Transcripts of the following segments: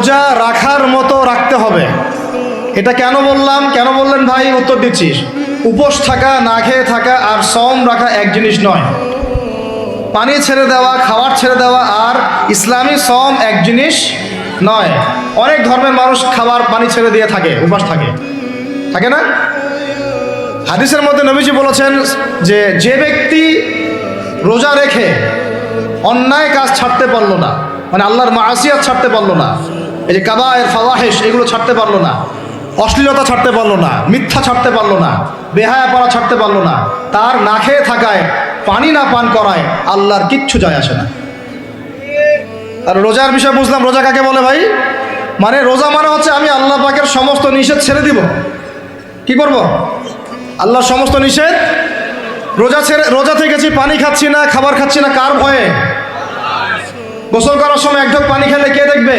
রোজা রাখার মতো রাখতে হবে। এটা কেন বললাম, কেন বললেন ভাই? উত্তর দিচ্ছিস। উপোস থাকা, না খেয়ে থাকা আর সওম রাখা এক জিনিস নয়। পানি ছেড়ে দেওয়া, খাবার ছেড়ে দেওয়া আর ইসলামী সওম এক জিনিস নয়। অনেক ধর্মের মানুষ খাবার পানি ছেড়ে দিয়ে থাকে, উপাস থাকে, থাকে না? হাদিসের মধ্যে নবীজি বলেছেন যে যে ব্যক্তি রোজা রেখে অন্যায় কাজ ছাড়তে পারলো না, মানে আল্লাহর মাসিয়াত ছাড়তে পারলো না, এই যে কাবায়ের ফাওয়াহিশ এগুলো ছাড়তে পারলো না, অশ্লীলতা ছাড়তে পারলো না, মিথ্যা ছাড়তে পারলো না, বেহায়াপনা ছাড়তে পারলো না, তার না খেয়ে থাকায়, পানি না পান করায় আল্লাহর কিচ্ছু যায় আসে না। আর রোজার বিষয় বুঝলাম। রোজা কাকে বলে ভাই? মানে রোজা মানে হচ্ছে আমি আল্লাহ পাকের সমস্ত নিষেধ ছেড়ে দিব। কি করব? আল্লাহর সমস্ত নিষেধ। রোজা থেকেছি, পানি খাচ্ছি না, খাবার খাচ্ছি না, কার ভয়ে? গোসল করার সময় এক ঢোক পানি খেলে কে দেখবে?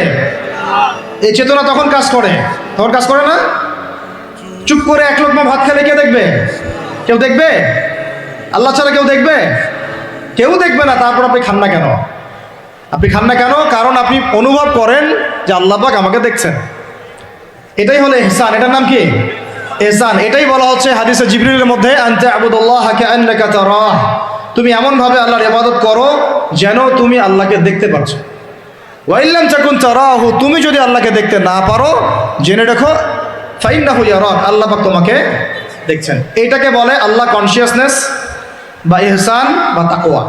এই চেতনা তখন কাজ করে, তখন কাজ করে না? চুপ করে এক লোকমা ভাত খেলে কে দেখবে? কেউ দেখবে? আল্লাহ ছাড়া কেউ দেখবে? কেউ দেখবে না। তারপর আপনি খান না কেন? আপনি খান না কেন? কারণ আপনি অনুভব করেন যে আল্লাহ পাক আমাকে দেখছেন। এটাই হলো ইহসান। এটার নাম কি? ইহসান। এটাই বলা হচ্ছে হাদিসে জিবরিলের মধ্যে, আনতা আবুদুল্লাহ কাআন্নাকা তারাহ। তুমি এমনভাবে আল্লাহর ইবাদত করো যেন তুমি আল্লাহকে দেখতে পাচ্ছ। ওয়া ইল্লাম তাকুন তারাহু, তুমি যদি আল্লাহকে দেখতে না পারো জেনে রাখো ফাইন্নাহু ইয়ারাক, আল্লাহ পাক তোমাকে দেখছেন। এটাকে বলে আল্লাহ কনসিয়াসনেস বা ইহসান বা তাকওয়া।